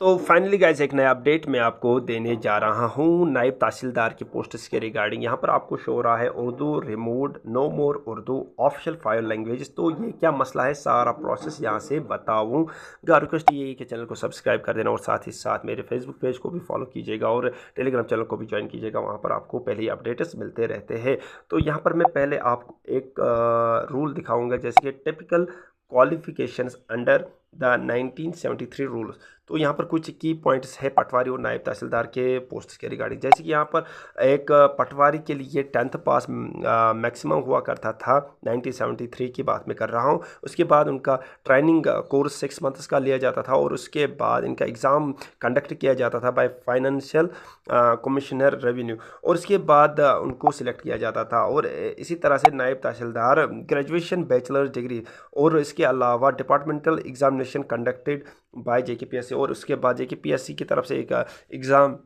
तो finally guys एक नया अपडेट मैं आपको देने जा रहा हूँ नायब तहसीलदार की पोस्ट्स के रिगार्डिंग। यहाँ पर आपको शो हो रहा है उर्दू रिमूव्ड, नो मोर उर्दू ऑफिशियल 5 लैंग्वेजेस। तो ये क्या मसला है, सारा प्रोसेस यहाँ से बताऊँगा। रिक्वेस्ट ये है कि चैनल को सब्सक्राइब कर देना और साथ ही साथ मेरे फेसबुक पेज को भी फॉलो कीजिएगा और टेलीग्राम चैनल को भी ज्वाइन कीजिएगा। वहाँ पर आपको पहले ही अपडेट्स मिलते रहते हैं। तो यहाँ पर मैं पहले आपको एक रूल दिखाऊँगा, जैसे कि typical qualifications under the 1973 rules. तो यहाँ पर कुछ की पॉइंट्स है पटवारी और नायब तहसीलदार के पोस्ट के रिगार्डिंग। जैसे कि यहाँ पर एक पटवारी के लिए 10th पास मैक्सिमम हुआ करता था, 1973 की बात मैं कर रहा हूँ। उसके बाद उनका ट्रेनिंग कोर्स 6 मंथ्स का लिया जाता था और उसके बाद इनका एग्ज़ाम कंडक्ट किया जाता था बाय फाइनेंशियल कमिश्नर रेवेन्यू, और उसके बाद उनको सिलेक्ट किया जाता था। और इसी तरह से नायब तहसीलदार ग्रेजुएशन, बैचलर डिग्री और इसके अलावा departmental examination conducted by JKPSC, और उसके बाद JKPSC की तरफ से एक एग्ज़ाम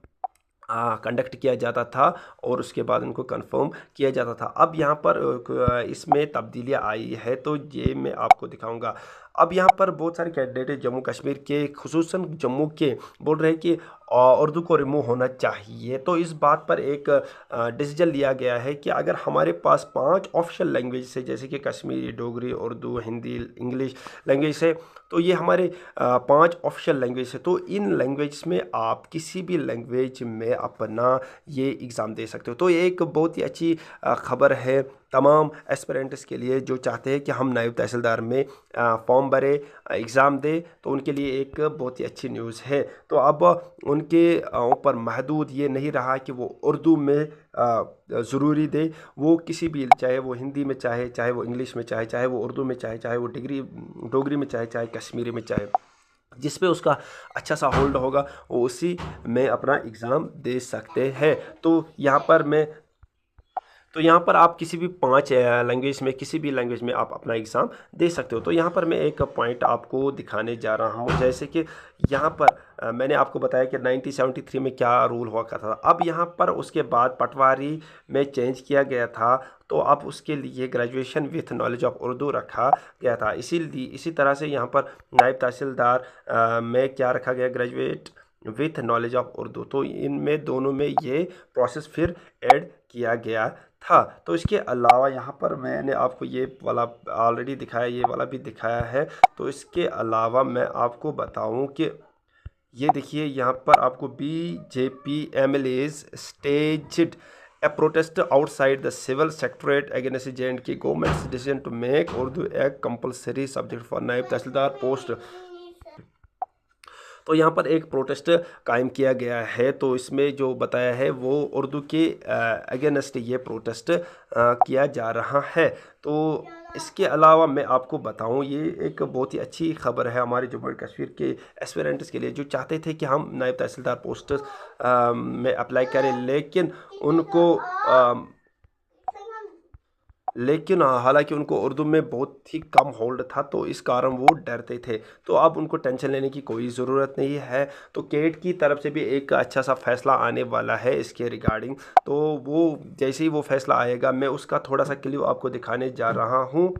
कंडक्ट किया जाता था और उसके बाद उनको कंफर्म किया जाता था। अब यहाँ पर इसमें तब्दीलियाँ आई है, तो ये मैं आपको दिखाऊंगा। अब यहाँ पर बहुत सारे कैंडिडेट जम्मू कश्मीर के, खुसूसन जम्मू के, बोल रहे हैं कि उर्दू को रिमूव होना चाहिए। तो इस बात पर एक डिसीजन लिया गया है कि अगर हमारे पास 5 ऑफिशियल लैंग्वेज है, जैसे कि कश्मीरी, डोगरी, उर्दू, हिंदी, इंग्लिश लैंग्वेज है, तो ये हमारे 5 ऑफिशियल लैंग्वेज है। तो इन लैंग्वेज में आप किसी भी लैंग्वेज में अपना ये एग्ज़ाम दे सकते हो। तो ये एक बहुत ही अच्छी खबर है तमाम एस्पिरेंट्स के लिए जो चाहते हैं कि हम नायब तहसीलदार में फॉर्म भरे, एग्ज़ाम दे। तो उनके लिए एक बहुत ही अच्छी न्यूज़ है। तो अब उनके ऊपर महदूद ये नहीं रहा कि वो उर्दू में ज़रूरी दे, वो किसी भी, चाहे वो हिंदी में चाहे, चाहे वो इंग्लिश में चाहे, चाहे वो उर्दू में चाहे, चाहे वो डोगरी में चाहे, चाहे कश्मीरी में चाहे, जिस पे उसका अच्छा सा होल्ड होगा वो उसी में अपना एग्ज़ाम दे सकते हैं। तो यहाँ पर आप किसी भी 5 लैंग्वेज में, किसी भी लैंग्वेज में आप अपना एग्ज़ाम दे सकते हो। तो यहाँ पर मैं एक पॉइंट आपको दिखाने जा रहा हूँ, जैसे कि यहाँ पर मैंने आपको बताया कि 1973 में क्या रूल हुआ करता था। अब यहाँ पर उसके बाद पटवारी में चेंज किया गया था, तो अब उसके लिए graduation with knowledge of Urdu रखा गया था। इसी तरह से यहाँ पर नायब तहसीलदार में क्या रखा गया, graduate with knowledge of Urdu. तो इनमें दोनों में ये प्रोसेस फिर ऐड किया गया था। तो इसके अलावा यहाँ पर मैंने आपको ये वाला ऑलरेडी दिखाया, ये वाला भी दिखाया है। तो इसके अलावा मैं आपको बताऊं कि ये देखिए, यहाँ पर आपको BJP MLAs staged a protest outside the civil secretariat against J&K government's decision to make Urdu a compulsory subject for नायब तहसीलदार पोस्ट। तो यहाँ पर एक प्रोटेस्ट कायम किया गया है। तो इसमें जो बताया है वो उर्दू के अगेंस्ट ये प्रोटेस्ट किया जा रहा है। तो इसके अलावा मैं आपको बताऊं, ये एक बहुत ही अच्छी खबर है हमारे जम्मू एंड कश्मीर के एस्पिरेंट्स के लिए जो चाहते थे कि हम नायब तहसीलदार पोस्ट में अप्लाई करें, लेकिन हालांकि उनको उर्दू में बहुत ही कम होल्ड था, तो इस कारण वो डरते थे। तो अब उनको टेंशन लेने की कोई ज़रूरत नहीं है। तो केट की तरफ से भी एक अच्छा सा फैसला आने वाला है इसके रिगार्डिंग। तो वो जैसे ही वो फैसला आएगा, मैं उसका थोड़ा सा क्लिप आपको दिखाने जा रहा हूँ।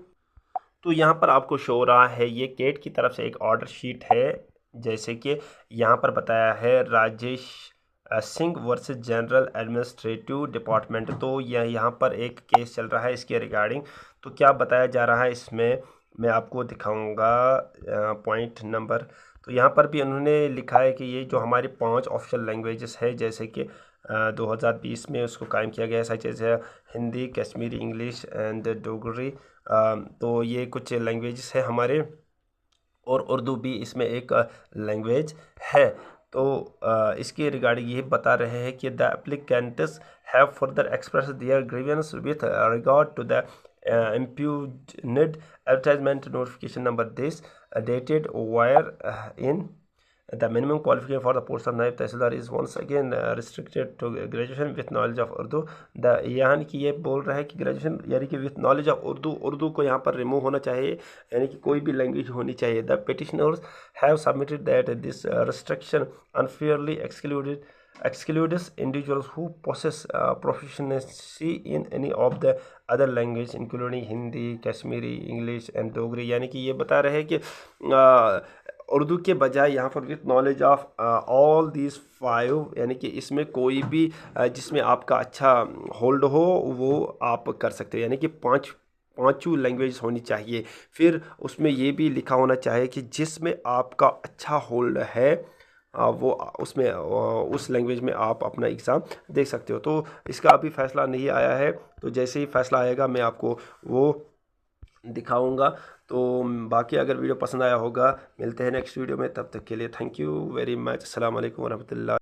तो यहाँ पर आपको शो हो रहा है, ये केट की तरफ से एक ऑर्डर शीट है। जैसे कि यहाँ पर बताया है Rajesh Singh versus general administrative department. तो यह यहाँ पर एक केस चल रहा है इसके रिगार्डिंग। तो क्या बताया जा रहा है इसमें मैं आपको दिखाऊंगा पॉइंट नंबर। तो यहाँ पर भी उन्होंने लिखा है कि ये जो हमारी 5 ऑफिशियल लैंग्वेजेस है, जैसे कि 2020 में उसको कायम किया गया, सच है हिंदी, कश्मीरी, इंग्लिश एंड डोगरी। तो ये कुछ लैंग्वेजेस है हमारे, और उर्दू भी इसमें एक लैंग्वेज है। तो इसके रिगार्डिंग ये बता रहे हैं कि the applicants have further express their grievance with regard to the impugned advertisement notification number this dated where in the minimum qualification for the post of नायब तहसीलदार is once again restricted to graduation with knowledge of Urdu. यानी कि ये बोल रहा है कि graduation यानी कि with knowledge of Urdu, Urdu को यहाँ पर रिमूव होना चाहिए, यानी कि कोई भी लैंग्वेज होनी चाहिए। The petitioners have submitted that this restriction unfairly excludes individuals who possess proficiency in any of the other language including Hindi, Kashmiri, English and Dogri. यानी कि ये बता रहे हैं कि उर्दू के बजाय यहाँ पर with knowledge of all these 5, यानी कि इसमें कोई भी जिसमें आपका अच्छा होल्ड हो वो आप कर सकते हो, यानी कि पांचों लैंग्वेज होनी चाहिए। फिर उसमें ये भी लिखा होना चाहिए कि जिसमें आपका अच्छा होल्ड है वो उसमें उस लैंग्वेज में आप अपना एग्ज़ाम दे सकते हो। तो इसका अभी फ़ैसला नहीं आया है, तो जैसे ही फ़ैसला आएगा मैं आपको वो दिखाऊंगा। तो बाकी अगर वीडियो पसंद आया होगा, मिलते हैं नेक्स्ट वीडियो में, तब तक के लिए थैंक यू वेरी मच। अस्सलाम वालेकुम वरहमतुल्लाह।